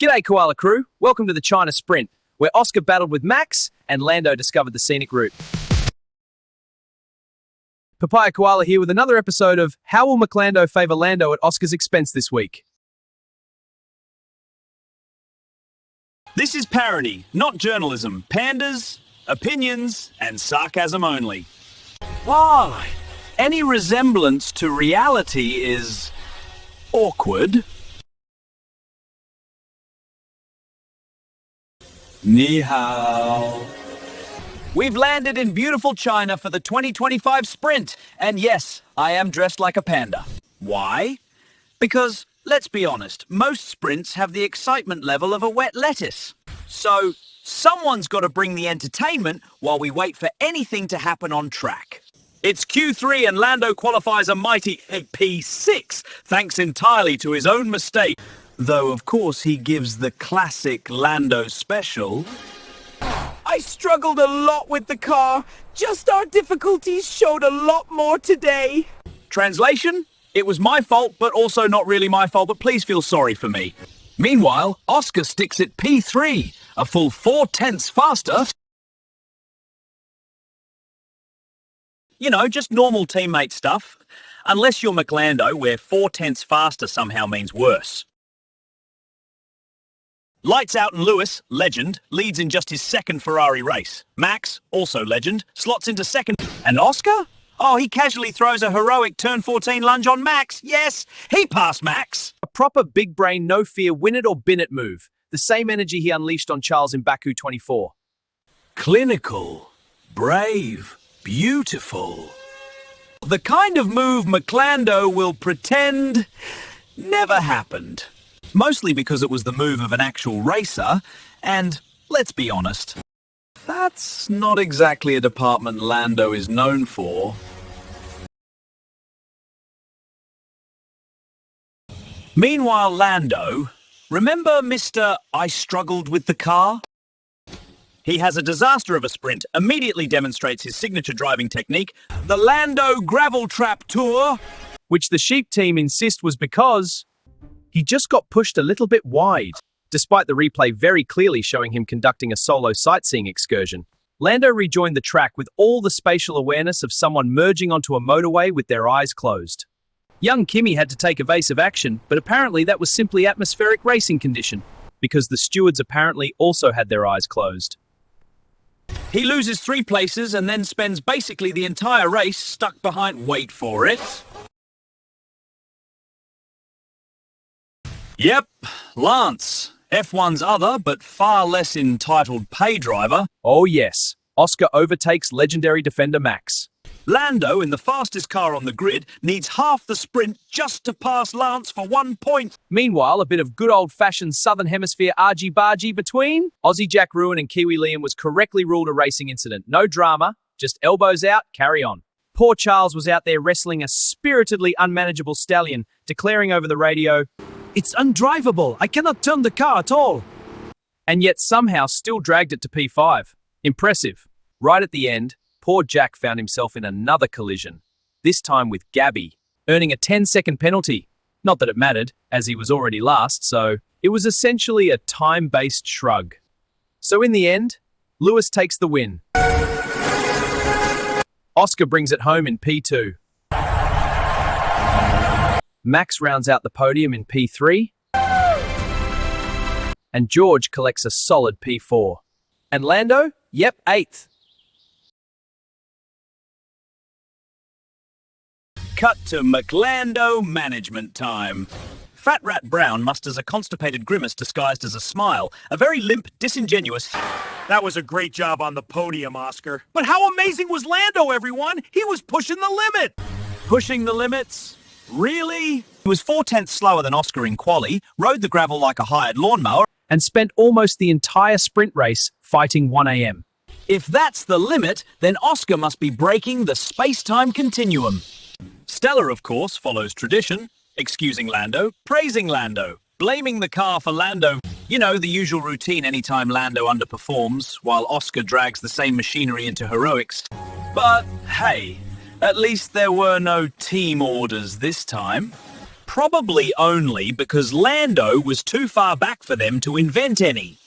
G'day Koala crew, welcome to the China Sprint, where Oscar battled with Max and Lando discovered the scenic route. Papaya Koala here with another episode of How Will McLando Favour Lando at Oscar's Expense this week? This is parody, not journalism. Pandas, opinions, and sarcasm only. Why? Any resemblance to reality is awkward. Ni hao. We've landed in beautiful China for the 2025 sprint, and yes, I am dressed like a panda. Why? Because, let's be honest, most sprints have the excitement level of a wet lettuce. So, someone's got to bring the entertainment while we wait for anything to happen on track. It's Q3 and Lando qualifies a mighty P6, thanks entirely to his own mistake. Though, of course, he gives the classic Lando special. I struggled a lot with the car. Just our difficulties showed a lot more today. Translation? It was my fault, but also not really my fault, but please feel sorry for me. Meanwhile, Oscar sticks at P3, a full 4/10 faster. You know, just normal teammate stuff. Unless you're McLando, where 4/10 faster somehow means worse. Lights out and Lewis, legend, leads in just his second Ferrari race. Max, also legend, slots into second. And Oscar? Oh, he casually throws a heroic turn 14 lunge on Max. Yes, he passed Max. A proper big brain, no fear, win it or bin it move. The same energy he unleashed on Charles in Baku 24. Clinical, brave, beautiful. The kind of move McLando will pretend never happened. Mostly because it was the move of an actual racer, and let's be honest, that's not exactly a department Lando is known for. Meanwhile, Lando, remember Mr. I struggled with the car? He has a disaster of a sprint, immediately demonstrates his signature driving technique, the Lando Gravel Trap Tour, which the Sheep team insist was because he just got pushed a little bit wide, despite the replay very clearly showing him conducting a solo sightseeing excursion. Lando rejoined the track with all the spatial awareness of someone merging onto a motorway with their eyes closed. Young Kimi had to take evasive action, but apparently that was simply atmospheric racing condition, because the stewards apparently also had their eyes closed. He loses 3 places and then spends basically the entire race stuck behind, wait for it, yep, Lance, F1's other but far less entitled pay driver. Oh yes, Oscar overtakes legendary defender Max. Lando, in the fastest car on the grid, needs half the sprint just to pass Lance for 1 point. Meanwhile, a bit of good old-fashioned Southern Hemisphere argy-bargy between Aussie Jack Ruin and Kiwi Liam was correctly ruled a racing incident. No drama, just elbows out, carry on. Poor Charles was out there wrestling a spiritedly unmanageable stallion, declaring over the radio, "It's undrivable, I cannot turn the car at all." And yet somehow still dragged it to P5. Impressive. Right at the end, poor Jack found himself in another collision, this time with Gabby, earning a 10-second penalty. Not that it mattered, as he was already last, so it was essentially a time-based shrug. So in the end, Lewis takes the win. Oscar brings it home in P2. Max rounds out the podium in P3. And George collects a solid P4. And Lando? Yep, 8th. Cut to McLando management time. Fat Rat Brown musters a constipated grimace disguised as a smile, a very limp, disingenuous... That was a great job on the podium, Oscar. But how amazing was Lando, everyone? He was pushing the limit! Pushing the limits? Really? He was 4/10 slower than Oscar in Quali, rode the gravel like a hired lawnmower, and spent almost the entire sprint race fighting 1 AM. If that's the limit, then Oscar must be breaking the space-time continuum. Stella, of course, follows tradition, excusing Lando, praising Lando, blaming the car for Lando. You know, the usual routine anytime Lando underperforms, while Oscar drags the same machinery into heroics. But hey, at least there were no team orders this time. Probably only because Lando was too far back for them to invent any.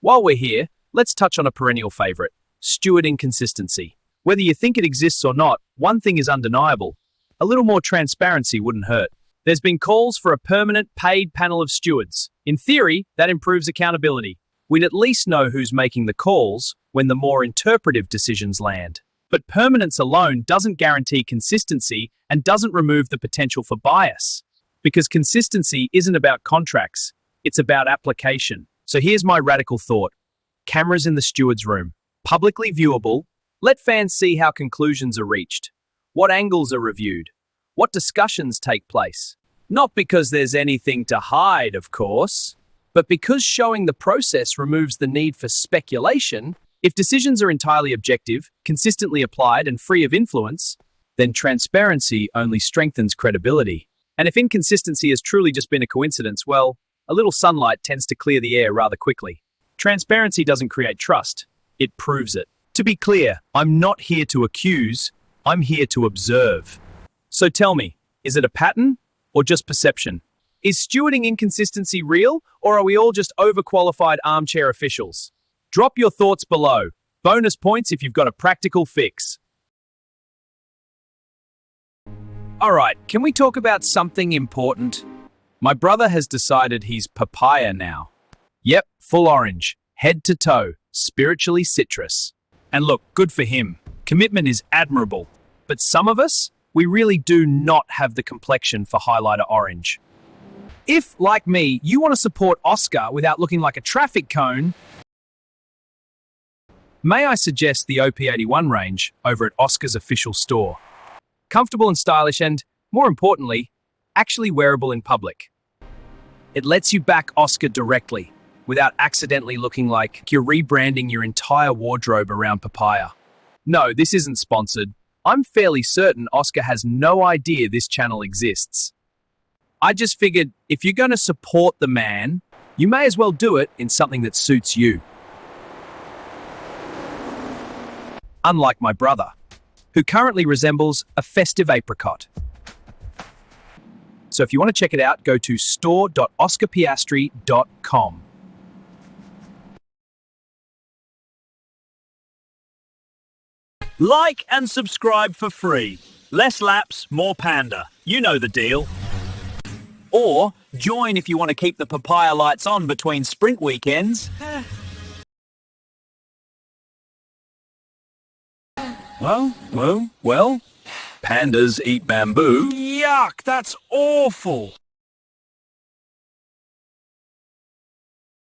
While we're here, let's touch on a perennial favourite, steward inconsistency. Whether you think it exists or not, one thing is undeniable. A little more transparency wouldn't hurt. There's been calls for a permanent, paid panel of stewards. In theory, that improves accountability. We'd at least know who's making the calls when the more interpretive decisions land. But permanence alone doesn't guarantee consistency and doesn't remove the potential for bias. Because consistency isn't about contracts, it's about application. So here's my radical thought. Cameras in the steward's room. Publicly viewable. Let fans see how conclusions are reached. What angles are reviewed. What discussions take place. Not because there's anything to hide, of course, but because showing the process removes the need for speculation. If decisions are entirely objective, consistently applied, and free of influence, then transparency only strengthens credibility. And if inconsistency has truly just been a coincidence, well, a little sunlight tends to clear the air rather quickly. Transparency doesn't create trust, it proves it. To be clear, I'm not here to accuse, I'm here to observe. So tell me, is it a pattern or just perception? Is stewarding inconsistency real, or are we all just overqualified armchair officials? Drop your thoughts below. Bonus points if you've got a practical fix. Alright, can we talk about something important? My brother has decided he's papaya now. Yep, full orange, head to toe, spiritually citrus. And look, good for him. Commitment is admirable. But some of us, we really do not have the complexion for highlighter orange. If, like me, you want to support Oscar without looking like a traffic cone, may I suggest the OP81 range over at Oscar's official store. Comfortable and stylish and, more importantly, actually wearable in public. It lets you back Oscar directly, without accidentally looking like you're rebranding your entire wardrobe around papaya. No, this isn't sponsored. I'm fairly certain Oscar has no idea this channel exists. I just figured, if you're going to support the man, you may as well do it in something that suits you. Unlike my brother, who currently resembles a festive apricot. So if you want to check it out, go to store.oscarpiastri.com. Like and subscribe for free. Less laps, more panda. You know the deal. Or join if you want to keep the papaya lights on between sprint weekends. Well, pandas eat bamboo. Yuck, that's awful.